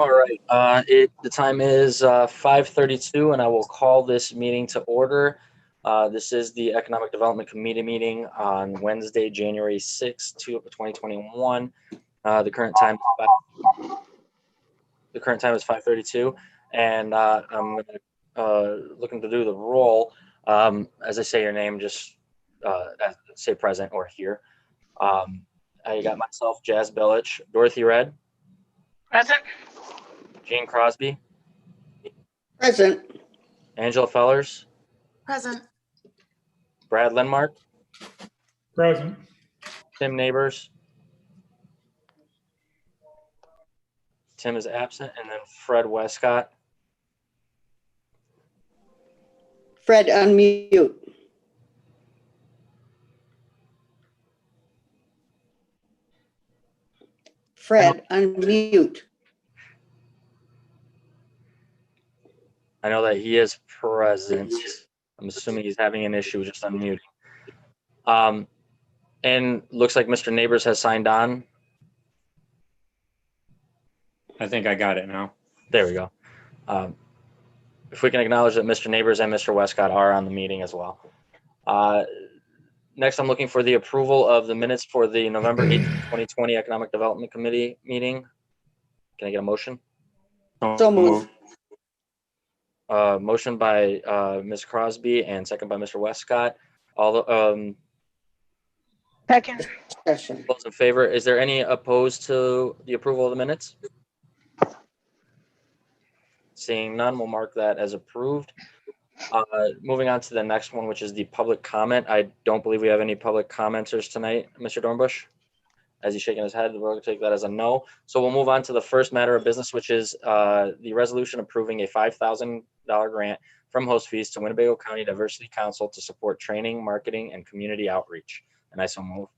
All right. The time is 5:32, and I will call this meeting to order. This is the Economic Development Committee meeting on Wednesday, January 6th, 2021. The current time is 5:32, and I'm looking to do the roll. As I say your name, just say present or here. I got myself, Jazz Bellich, Dorothy Red, Present. Gene Crosby, Present. Angela Fellers, Present. Brad Lindmark, Present. Tim Neighbors. Tim is absent, and then Fred Westcott. Fred, unmute. Fred, unmute. I know that he is present. I'm assuming he's having an issue just unmuting. And looks like Mr. Neighbors has signed on. I think I got it now. There we go. If we can acknowledge that Mr. Neighbors and Mr. Westcott are on the meeting as well. Next, I'm looking for the approval of the minutes for the November 8th, 2020 Economic Development Committee meeting. Can I get a motion? So moved. Motion by Ms. Crosby and second by Mr. Westcott. Second. Discussion. Those in favor, is there any opposed to the approval of the minutes? Seeing none, we'll mark that as approved. Moving on to the next one, which is the public comment. I don't believe we have any public commenters tonight, Mr. Dornbush. As he's shaking his head, we're going to take that as a no. So we'll move on to the first matter of business, which is the resolution approving a $5,000 grant from host fees to Winnebago County Diversity Council to support training, marketing, and community outreach. And I so move.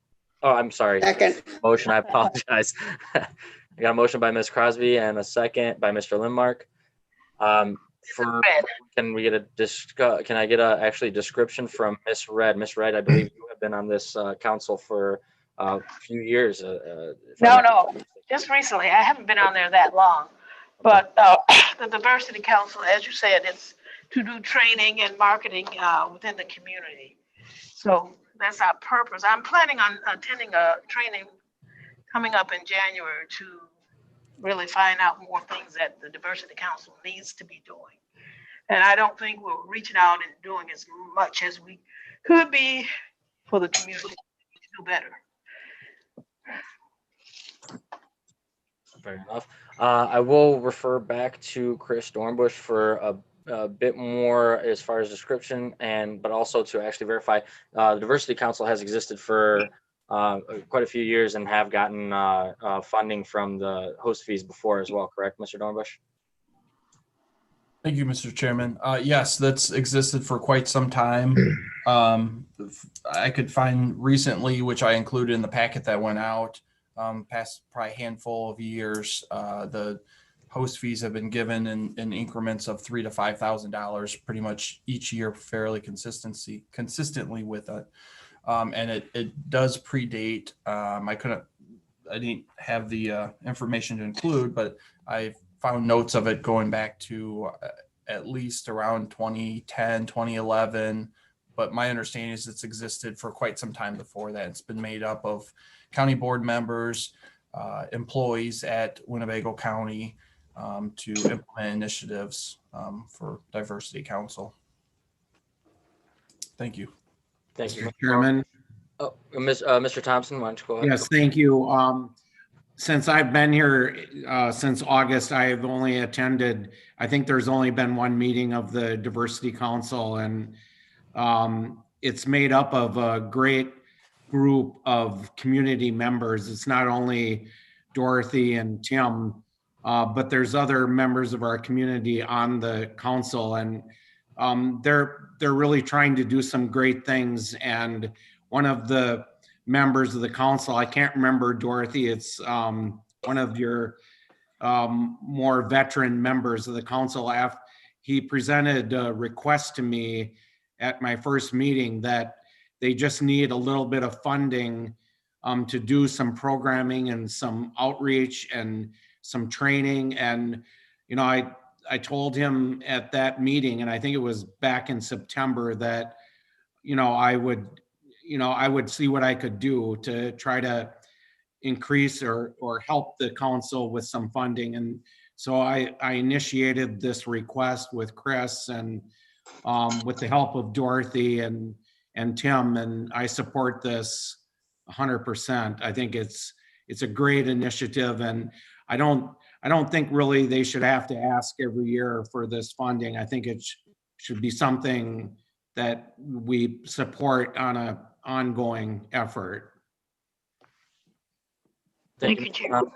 Oh, I'm sorry. Second. Motion, I apologize. I got a motion by Ms. Crosby and a second by Mr. Lindmark. Can we get can I get a actually description from Miss Red? Miss Red, I believe you have been on this council for a few years. No, just recently. I haven't been on there that long. But the Diversity Council, as you said, it's to do training and marketing within the community. So that's our purpose. I'm planning on attending a training coming up in January to really find out more things that the Diversity Council needs to be doing. And I don't think we're reaching out and doing as much as we could be for the community to do better. Fair enough. I will refer back to Chris Dornbush for a bit more as far as description, but also to actually verify. The Diversity Council has existed for quite a few years and have gotten funding from the host fees before as well, correct, Mr. Dornbush? Thank you, Mr. Chairman. Yes, that's existed for quite some time. I could find recently, which I included in the packet that went out, past probably a handful of years, the host fees have been given in increments of $3,000 to $5,000 pretty much each year, fairly consistently with it. And it does predate. I didn't have the information to include, but I found notes of it going back to at least around 2010, 2011. But my understanding is it's existed for quite some time before that. It's been made up of county board members, employees at Winnebago County to implement initiatives for Diversity Council. Thank you. Thank you, Mr. Chairman. Oh, Mr. Thompson, why don't you go ahead? Yes, thank you. Since I've been here since August, I've only attended, I think there's only been one meeting of the Diversity Council, and it's made up of a great group of community members. It's not only Dorothy and Tim, but there's other members of our community on the council, and they're really trying to do some great things. And one of the members of the council, I can't remember, Dorothy, it's one of your more veteran members of the council. He presented a request to me at my first meeting that they just need a little bit of funding to do some programming and some outreach and some training. And, I told him at that meeting, and I think it was back in September, that, I would see what I could do to try to increase or help the council with some funding. And so I initiated this request with Chris and with the help of Dorothy and Tim, and I support this 100%. I think it's a great initiative, and I don't think really they should have to ask every year for this funding. I think it should be something that we support on an ongoing effort. Thank you, Chairman.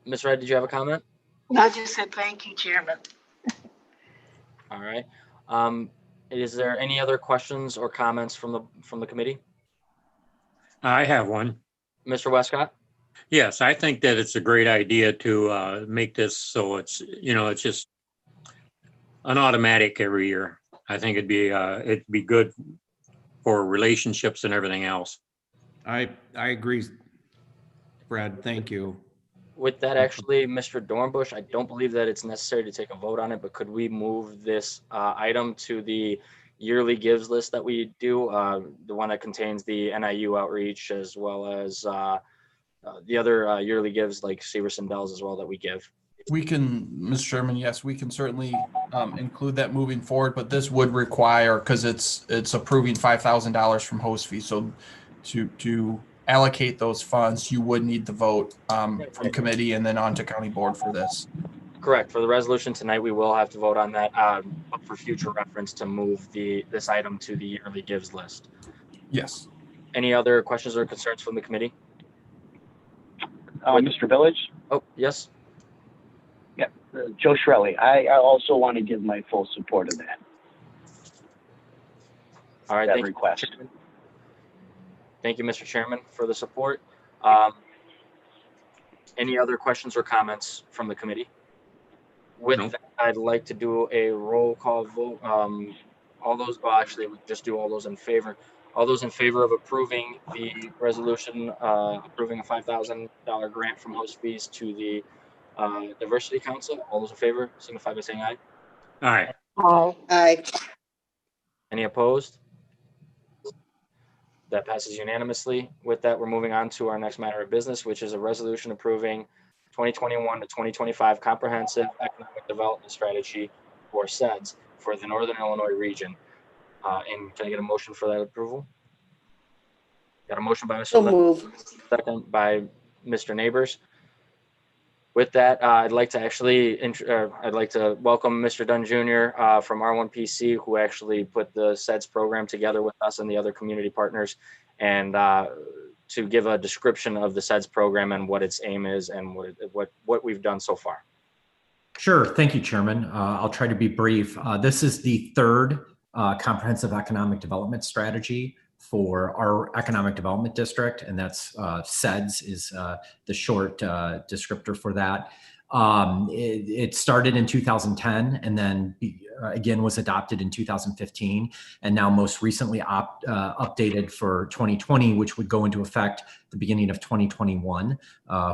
Ms. Wright, did you have a comment? I just said thank you, Chairman. All right. Is there any other questions or comments from the committee? I have one. Mr. Westcott? Yes, I think that it's a great idea to make this so it's, it's just an automatic every year. I think it'd be good for relationships and everything else. I agree, Fred. Thank you. With that, actually, Mr. Dornbush, I don't believe that it's necessary to take a vote on it, but could we move this item to the yearly gives list that we do, the one that contains the NIU outreach, as well as the other yearly gives like Severson Dells as well that we give? We can, Mr. Chairman, yes, we can certainly include that moving forward, but this would require, because it's approving $5,000 from host fee. So to allocate those funds, you would need the vote from committee and then on to county board for this. Correct. For the resolution tonight, we will have to vote on that, but for future reference to move this item to the yearly gives list. Yes. Any other questions or concerns from the committee? Mr. Village? Oh, yes. Yeah, Joe Shirelli. I also want to give my full support of that. All right. That Thank request. you. Thank you, Mr. Chairman, for the support. Any other questions or comments from the committee? With that, I'd like to do a roll call vote. Actually, we just do all those in favor. All those in favor of approving the resolution, approving a $5,000 grant from host fees to the Diversity Council. All those in favor, signify by saying aye. Aye. Aye. Any opposed? That passes unanimously. With that, we're moving on to our next matter of business, which is a resolution approving 2021 to 2025 Comprehensive Economic Development Strategy, or SEDS, for the Northern Illinois region. And can I get a motion for that approval? Got a motion by Mr. So Lynn, move. second by Mr. Neighbors. With that, I'd like to welcome Mr. Dunn Jr. From R1PC, who actually put the SEDS program together with us and the other community partners, and to give a description of the SEDS program and what its aim is and what we've done so far. Sure. Thank you, Chairman. I'll try to be brief. This is the third comprehensive economic development strategy for our economic development district, and that's SEDS is the short descriptor for that. It started in 2010 and then again was adopted in 2015, and now most recently updated for 2020, which would go into effect the beginning of 2021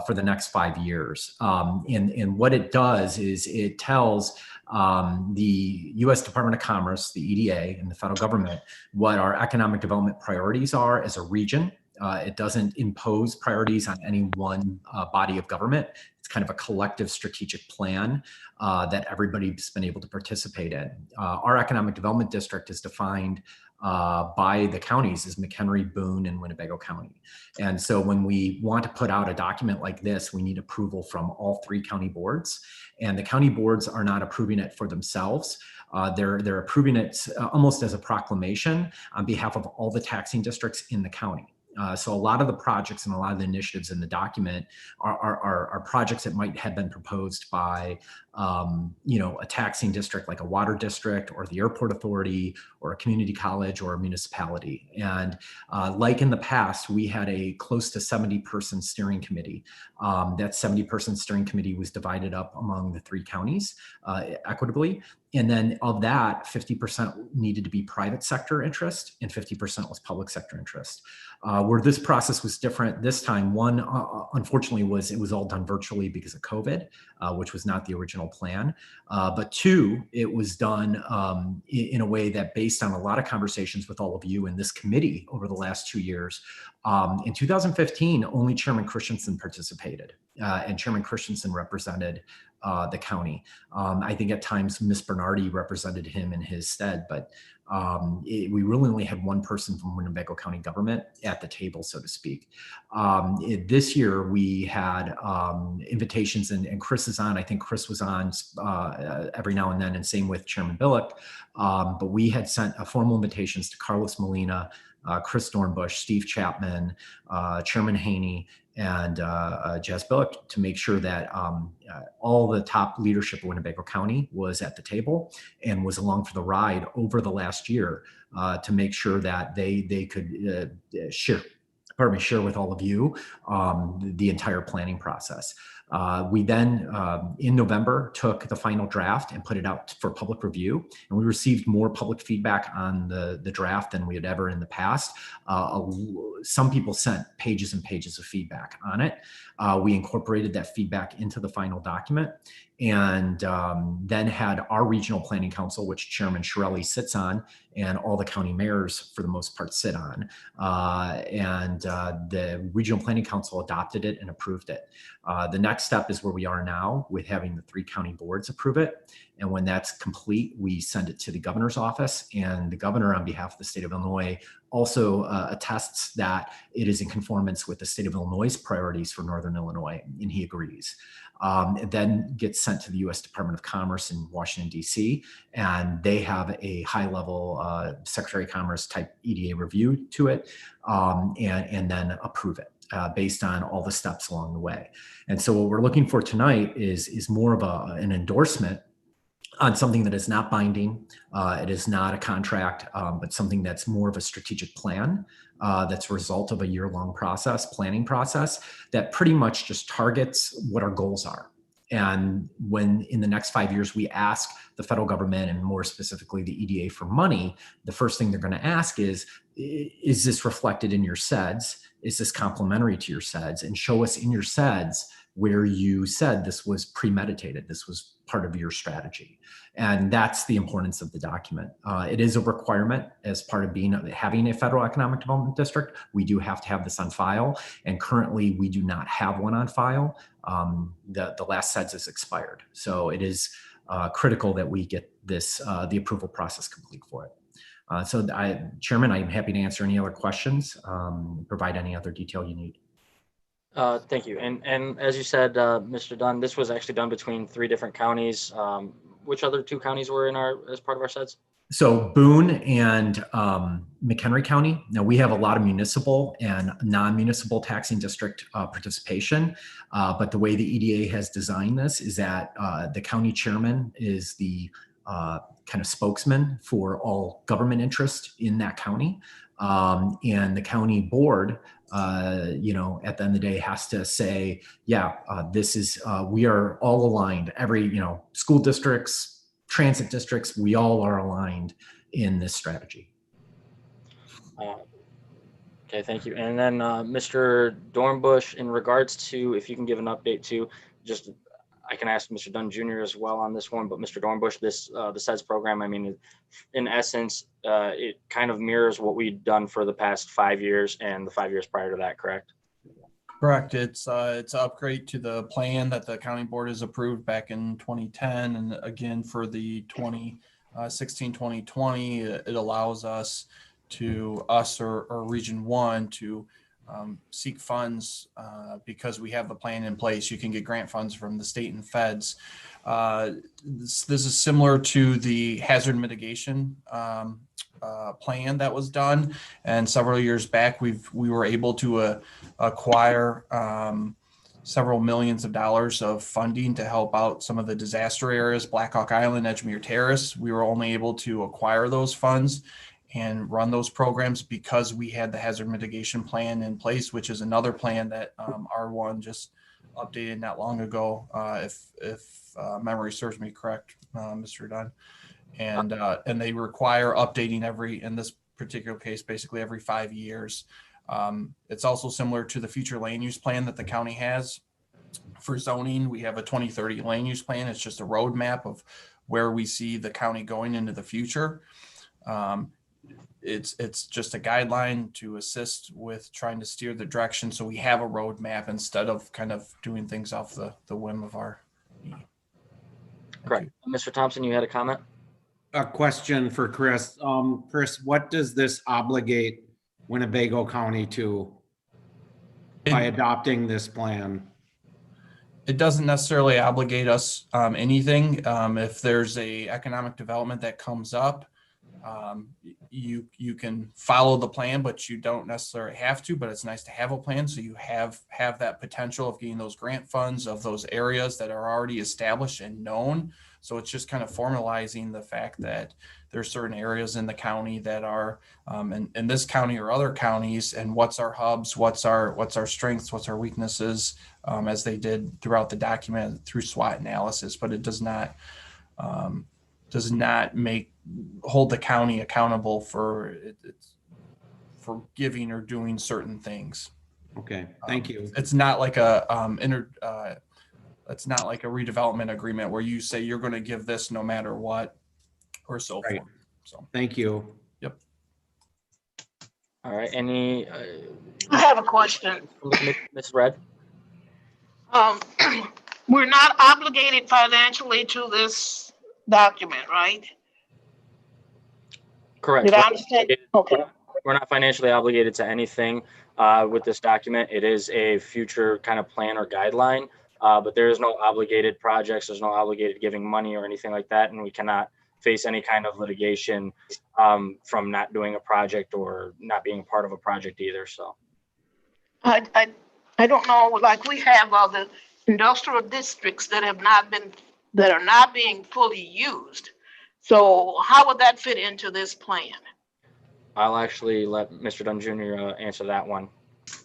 for the next 5 years. And what it does is it tells the U.S. Department of Commerce, the EDA, and the federal government what our economic development priorities are as a region. It doesn't impose priorities on any one body of government. It's kind of a collective strategic plan that everybody's been able to participate in. Our economic development district is defined by the counties as McHenry, Boone, and Winnebago County. And so when we want to put out a document like this, we need approval from all 3 county boards. And the county boards are not approving it for themselves. They're approving it almost as a proclamation on behalf of all the taxing districts in the county. So a lot of the projects and a lot of the initiatives in the document are projects that might have been proposed by a taxing district like a water district or the airport authority or a community college or a municipality. And like in the past, we had a close to 70-person steering committee. That 70-person steering committee was divided up among the 3 counties equitably. And then of that, 50% needed to be private sector interest and 50% was public sector interest. Where this process was different this time, one, unfortunately, it was all done virtually because of COVID, which was not the original plan. But 2, it was done in a way that, based on a lot of conversations with all of you in this committee over the last 2 years, in 2015, only Chairman Christensen participated, and Chairman Christensen represented the county. I think at times Ms. Bernardi represented him in his stead, but we really only had one person from Winnebago County government at the table, so to speak. This year we had invitations, and Chris is on. I think Chris was on every now and then, and same with Chairman Billick. But we had sent formal invitations to Carlos Molina, Chris Dornbush, Steve Chapman, Chairman Haney, and Jazz Billick, to make sure that all the top leadership of Winnebago County was at the table and was along for the ride over the last year, to make sure that they could share with all of you the entire planning process. We then, in November, took the final draft and put it out for public review, and we received more public feedback on the draft than we had ever in the past. Some people sent pages and pages of feedback on it. We incorporated that feedback into the final document, and then had our regional planning council, which Chairman Shirelli sits on, and all the county mayors for the most part sit on. The regional planning council adopted it and approved it. The next step is where we are now, with having the 3 county boards approve it. And when that's complete, we send it to the governor's office, and the governor, on behalf of the state of Illinois, also attests that it is in conformance with the state of Illinois' priorities for Northern Illinois, and he agrees. It then gets sent to the U.S. Department of Commerce in Washington, D.C., and they have a high-level Secretary of Commerce type EDA review to it, and then approve it based on all the steps along the way. And so what we're looking for tonight is more of an endorsement on something that is not binding. It is not a contract, but something that's more of a strategic plan that's a result of a year-long planning process that pretty much just targets what our goals are. And when in the next 5 years, we ask the federal government, and more specifically the EDA, for money, the first thing they're going to ask is this reflected in your SEDS? Is this complementary to your SEDS? And show us in your SEDS where you said this was premeditated, this was part of your strategy. And that's the importance of the document. It is a requirement as part of having a federal economic development district. We do have to have this on file, and currently we do not have one on file. The last SEDS is expired. So it is critical that we get this, the approval process complete for it. Chairman, I'm happy to answer any other questions, provide any other detail you need. Thank you. And as you said, Mr. Dunn, this was actually done between 3 different counties. Which other 2 counties were as part of our SEDS? So Boone and McHenry County. Now, we have a lot of municipal and non-municipal taxing district participation, but the way the EDA has designed this is that the county chairman is the kind of spokesman for all government interest in that county. And the county board, at the end of the day, has to say, this is, we are all aligned. Every, school districts, transit districts, we all are aligned in this strategy. Okay, thank you. And then Mr. Dornbush, in regards to, if you can give an update to, just, I can ask Mr. Dunn Jr. as well on this one, but Mr. Dornbush, the SEDS program, I mean, in essence, it kind of mirrors what we've done for the past 5 years and the 5 years prior to that, correct? Correct. It's an upgrade to the plan that the county board has approved back in 2010. And again, for the 2016-2020, it allows us or Region 1 to seek funds because we have the plan in place. You can get grant funds from the state and feds. This is similar to the hazard mitigation plan that was done, and several years back we were able to acquire several millions of dollars of funding to help out some of the disaster areas, Black Hawk Island, Edgemere Terrace. We were only able to acquire those funds and run those programs because we had the hazard mitigation plan in place, which is another plan that R1 just updated not long ago, if memory serves me correct, Mr. Dunn. And they require updating in this particular case, basically every 5 years. It's also similar to the future land use plan that the county has for zoning. We have a 2030 land use plan. It's just a roadmap of where we see the county going into the future. It's just a guideline to assist with trying to steer the direction. So we have a roadmap instead of kind of doing things off the whim of our. Correct. Mr. Thompson, you had a comment? A question for Chris. Chris, what does this obligate Winnebago County to by adopting this plan? It doesn't necessarily obligate us anything. If there's a economic development that comes up, you can follow the plan, but you don't necessarily have to. But it's nice to have a plan, so you have that potential of getting those grant funds of those areas that are already established and known. So it's just kind of formalizing the fact that there's certain areas in the county that are in this county or other counties, and what's our hubs, what's our strengths, what's our weaknesses, as they did throughout the document through SWOT analysis. But it does not hold the county accountable for giving or doing certain things. Okay, thank you. It's not like it's not like a redevelopment agreement where you say you're going to give this no matter what, or so Right. forth. So thank you. Yep. All right. Any? I have a question. Ms. Red? We're not obligated financially to this document, right? Correct. Did I understand? Okay. We're not financially obligated to anything with this document. It is a future kind of plan or guideline, but there is no obligated projects. There's no obligated giving money or anything like that, and we cannot face any kind of litigation from not doing a project or not being part of a project either. So I don't know, like we have other industrial districts that are not being fully used. So how would that fit into this plan? I'll actually let Mr. Dunn Jr. Answer that one.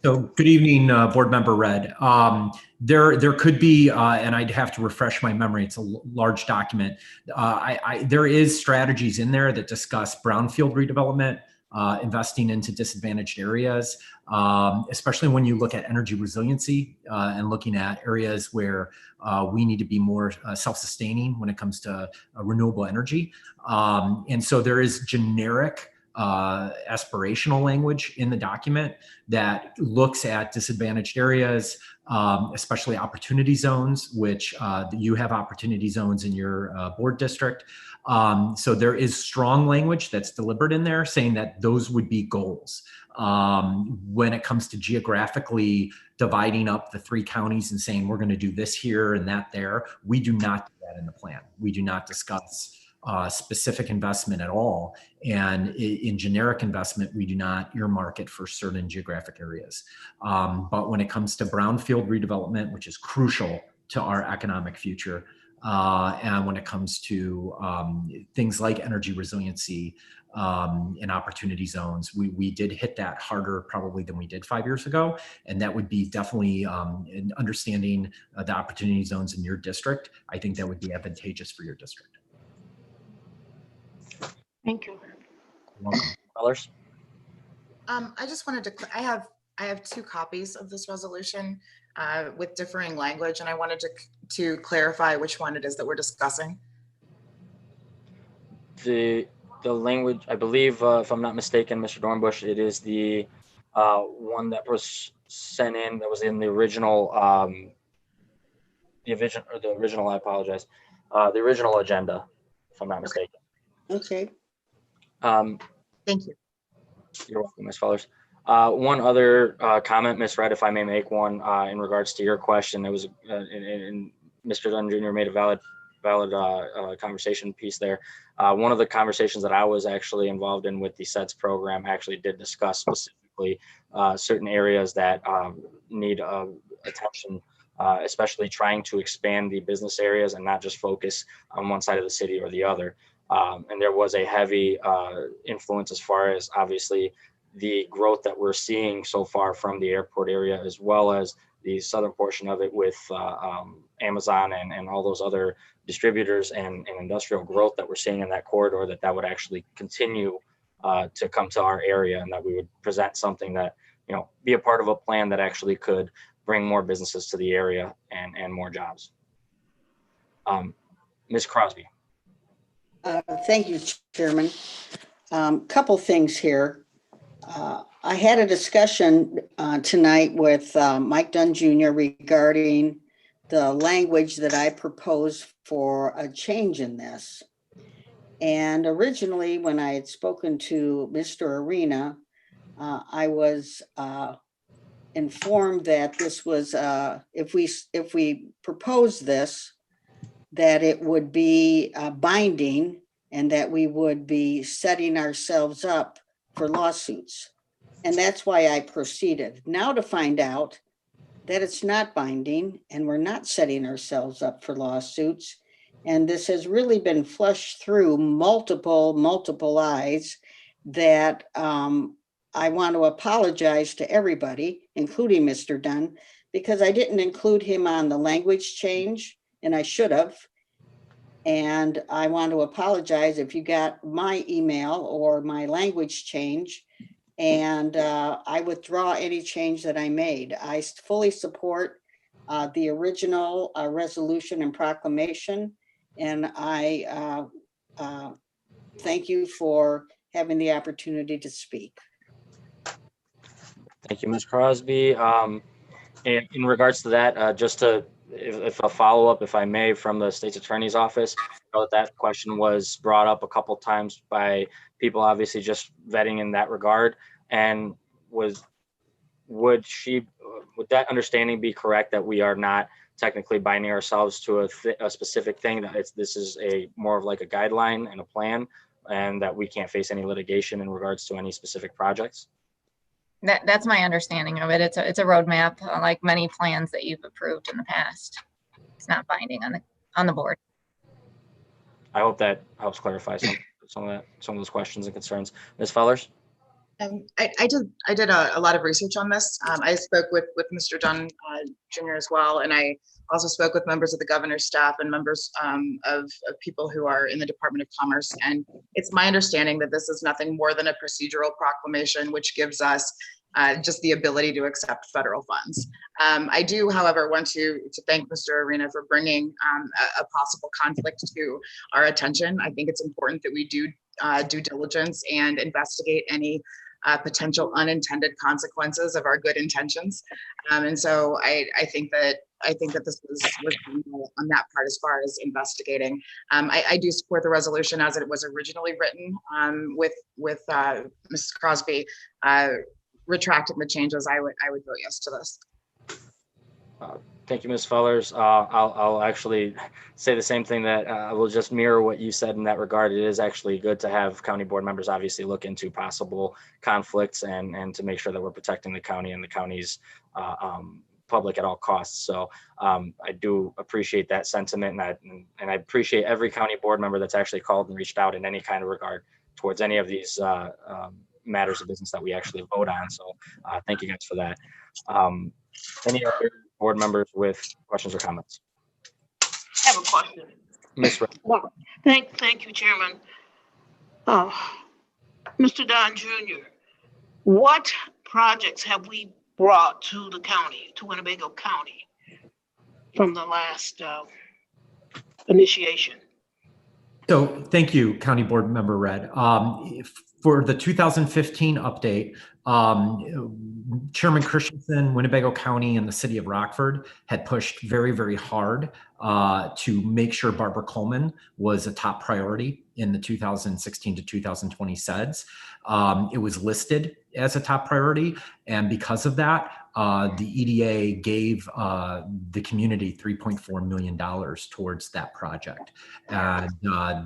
So good evening, Board Member Red. There could be, and I'd have to refresh my memory, it's a large document. There is strategies in there that discuss brownfield redevelopment, investing into disadvantaged areas, especially when you look at energy resiliency and looking at areas where we need to be more self-sustaining when it comes to renewable energy. And so there is generic aspirational language in the document that looks at disadvantaged areas, especially opportunity zones, which you have opportunity zones in your board district. So there is strong language that's deliberate in there saying that those would be goals. When it comes to geographically dividing up the 3 counties and saying we're going to do this here and that there, we do not do that in the plan. We do not discuss specific investment at all. And in generic investment, we do not earmark it for certain geographic areas. But when it comes to brownfield redevelopment, which is crucial to our economic future, and when it comes to things like energy resiliency and opportunity zones, we did hit that harder probably than we did 5 years ago. And that would be definitely in understanding the opportunity zones in your district. I think that would be advantageous for your district. Thank you. Colors? I just wanted to, I have 2 copies of this resolution with differing language, and I wanted to clarify which one it is that we're discussing. The language, I believe, if I'm not mistaken, Mr. Dornbush, it is the one that was sent in, that was in the original, the original agenda, if I'm not mistaken. Okay. Thank you. You're welcome, Ms. Fellers. One other comment, Ms. Red, if I may make one in regards to your question. It was, and Mr. Dunn Jr. made a valid conversation piece there. One of the conversations that I was actually involved in with the SETS program actually did discuss specifically certain areas that need attention especially trying to expand the business areas and not just focus on one side of the city or the other. And there was a heavy influence as far as obviously the growth that we're seeing so far from the airport area, as well as the southern portion of it with Amazon and all those other distributors and industrial growth that we're seeing in that corridor, that would actually continue to come to our area, and that we would present something that, you know, be a part of a plan that actually could bring more businesses to the area and more jobs. Ms. Crosby. Thank you, Chairman. Couple things here. I had a discussion tonight with Mike Dunn Jr. regarding the language that I proposed for a change in this. And originally, when I had spoken to Mr. Arena, I was informed that this was, if we propose this, that it would be binding and that we would be setting ourselves up for lawsuits. And that's why I proceeded. Now to find out that it's not binding and we're not setting ourselves up for lawsuits. And this has really been flushed through multiple eyes, that I want to apologize to everybody, including Mr. Dunn, because I didn't include him on the language change, and I should have. And I want to apologize if you got my email or my language change, and I withdraw any change that I made. I fully support the original resolution and proclamation, and I thank you for having the opportunity to speak. Thank you, Ms. Crosby. And in regards to that, just to, if a follow-up, if I may, from the state's attorney's office, I know that question was brought up a couple times by people, obviously just vetting in that regard. And would that understanding be correct, that we are not technically binding ourselves to a specific thing, that this is a more of like a guideline and a plan, and that we can't face any litigation in regards to any specific projects? That's my understanding of it. It's a roadmap, like many plans that you've approved in the past. It's not binding on the board. I hope that helps clarify some of those questions and concerns. Ms. Fellers? I did a lot of research on this. I spoke with Mr. Dunn Jr. as well, and I also spoke with members of the governor's staff and members of people who are in the Department of Commerce. And it's my understanding that this is nothing more than a procedural proclamation, which gives us just the ability to accept federal funds. I do, however, want to thank Mr. Arena for bringing a possible conflict to our attention. I think it's important that we do due diligence and investigate any potential unintended consequences of our good intentions. And so I think that this was on that part as far as investigating. I do support the resolution as it was originally written, with Mrs. Crosby retracting the changes. I would vote yes to this. Thank you, Ms. Fellers. I'll actually say the same thing, that I will just mirror what you said in that regard. It is actually good to have county board members obviously look into possible conflicts and to make sure that we're protecting the county and the county's public at all costs. So I do appreciate that sentiment, and I appreciate every county board member that's actually called and reached out in any kind of regard towards any of these matters of business that we actually vote on. So thank you guys for that. Any other board members with questions or comments? I have a question. Ms. Ray. Well, thank you, Chairman. Mr. Don Jr., what projects have we brought to the county, to Winnebago County, from the last initiation? So thank you, County Board Member Red. For the 2015 update, Chairman Christensen, Winnebago County, and the city of Rockford had pushed very, very hard to make sure Barbara Coleman was a top priority in the 2016 to 2020 SEDS. It was listed as a top priority, and because of that, the EDA gave the community $3.4 million towards that project. And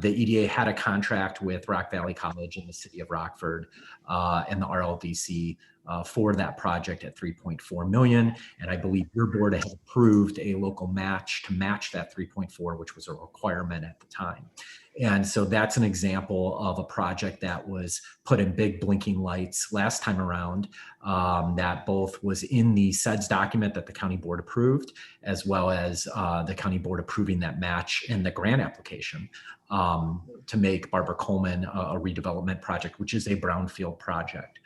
the EDA had a contract with Rock Valley College in the city of Rockford, and the RLDC for that project at 3.4 million. And I believe your board had approved a local match to match that 3.4, which was a requirement at the time. And so that's an example of a project that was put in big blinking lights last time around, that both was in the SEDS document that the county board approved, as well as the county board approving that match in the grant application to make Barbara Coleman a redevelopment project, which is a brownfield project.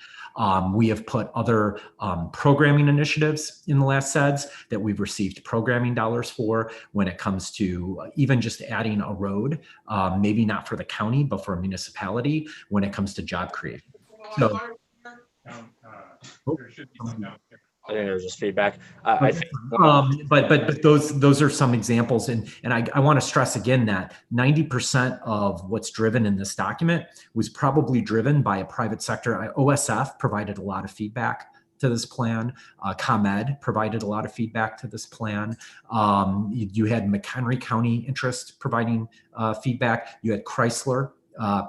We have put other programming initiatives in the last SEDS that we've received programming dollars for when it comes to even just adding a road, maybe not for the county, but for a municipality when it comes to job creation. So, I think there's just feedback. I think, but those are some examples, and I want to stress again that 90% of what's driven in this document was probably driven by a private sector. OSF provided a lot of feedback to this plan. ComEd provided a lot of feedback to this plan. You had McHenry County interest providing feedback. You had Chrysler.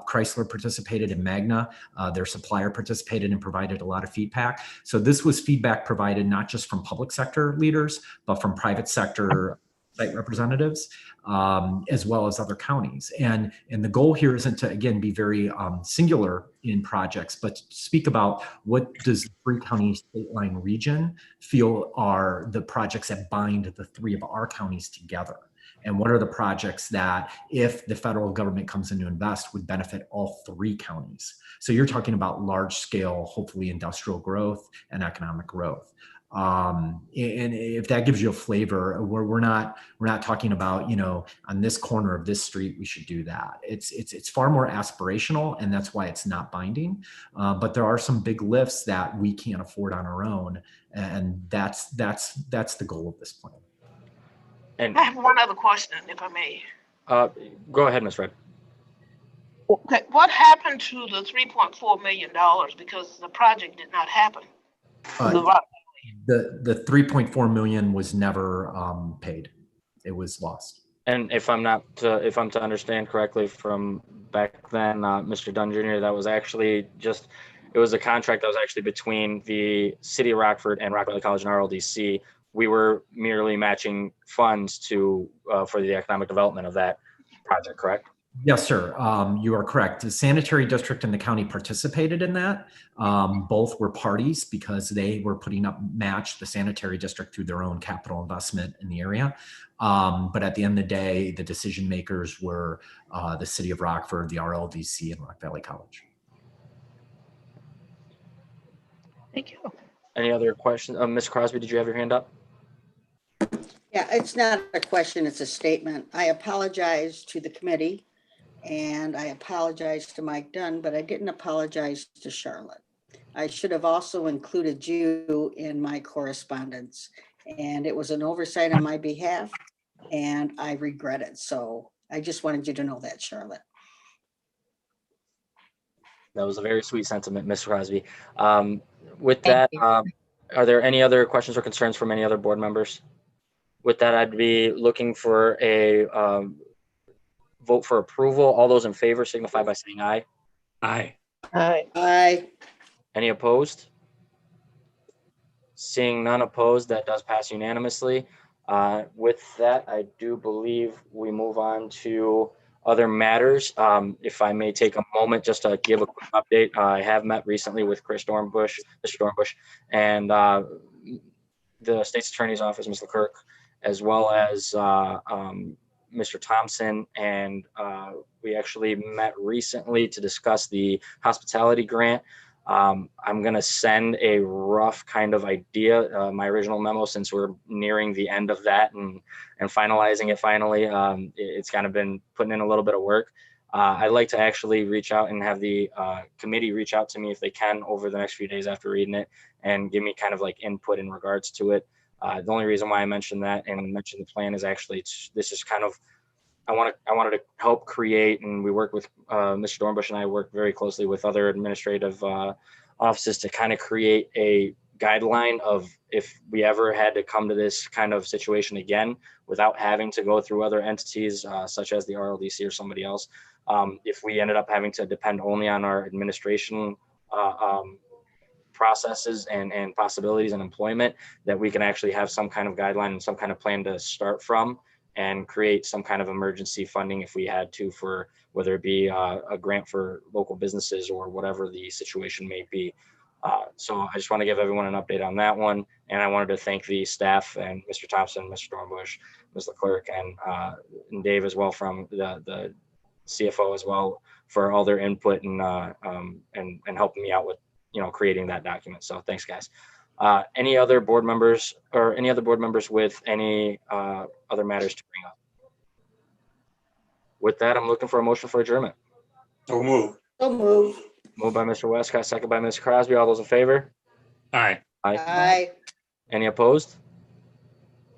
Chrysler participated in Magna. Their supplier participated and provided a lot of feedback. So this was feedback provided not just from public sector leaders, but from private sector site representatives, as well as other counties. And the goal here isn't to, again, be very singular in projects, but to speak about what does the 3-county state line region feel are the projects that bind the 3 of our counties together. And what are the projects that, if the federal government comes in to invest, would benefit all 3 counties? So you're talking about large scale, hopefully industrial growth and economic growth. And if that gives you a flavor, we're not talking about, you know, on this corner of this street, we should do that. It's far more aspirational, and that's why it's not binding. But there are some big lifts that we can't afford on our own. And that's the goal of this plan. and I have one other question, if I may. go ahead, Ms. Red. Okay, what happened to the $3.4 million because the project did not happen? The 3.4 million was never paid. It was lost. And if I'm to understand correctly from back then, Mr. Dunn Jr., that was actually it was a contract that was actually between the city of Rockford and Rock Valley College and RLDC. We were merely matching funds for the economic development of that project, correct? Yes, sir. You are correct. The sanitary district and the county participated in that. Both were parties because they were putting up match, the sanitary district, through their own capital investment in the area. But at the end of the day, the decision makers were the city of Rockford, the RLDC, and Rock Valley College. Thank you. Any other questions? Ms. Crosby, did you have your hand up? Yeah, it's not a question, it's a statement. I apologize to the committee and I apologize to Mike Dunn, but I didn't apologize to Charlotte. I should have also included you in my correspondence, and it was an oversight on my behalf and I regret it. So I just wanted you to know that, Charlotte. That was a very sweet sentiment, Ms. Crosby. With that, are there any other questions or concerns from any other board members? With that, I'd be looking for a vote for approval. All those in favor signify by saying aye. Aye. Aye. Aye. Any opposed? Seeing none opposed, that does pass unanimously. With that, I do believe we move on to other matters. If I may take a moment just to give a quick update. I have met recently with Mr. Dornbush, and the state's attorney's office, Ms. Leclerc, as well as Mr. Thompson, and we actually met recently to discuss the hospitality grant. I'm going to send a rough kind of idea, my original memo, since we're nearing the end of that and finalizing it finally. It's kind of been putting in a little bit of work. I'd like to actually reach out and have the committee reach out to me if they can over the next few days after reading it and give me kind of like input in regards to it. The only reason why I mentioned that and mentioned the plan is actually this is kind of I wanted to help create, and we work with Mr. Dornbush and I work very closely with other administrative offices to kind of create a guideline of if we ever had to come to this kind of situation again without having to go through other entities such as the RLDC or somebody else. If we ended up having to depend only on our administration processes and possibilities and employment, that we can actually have some kind of guideline and some kind of plan to start from and create some kind of emergency funding if we had to, for whether it be a grant for local businesses or whatever the situation may be. So I just want to give everyone an update on that one. And I wanted to thank the staff and Mr. Thompson, Mr. Dornbush, Ms. Leclerc, and Dave as well from the CFO as well, for all their input and helping me out with, creating that document. So thanks, guys. Any other board members with any other matters to bring up? With that, I'm looking for a motion for adjournment. So move. So move. Moved by Mr. Westcott, second by Ms. Crosby. All those in favor? Aye. Aye. Any opposed?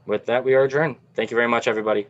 With that, we are adjourned. Thank you very much, everybody.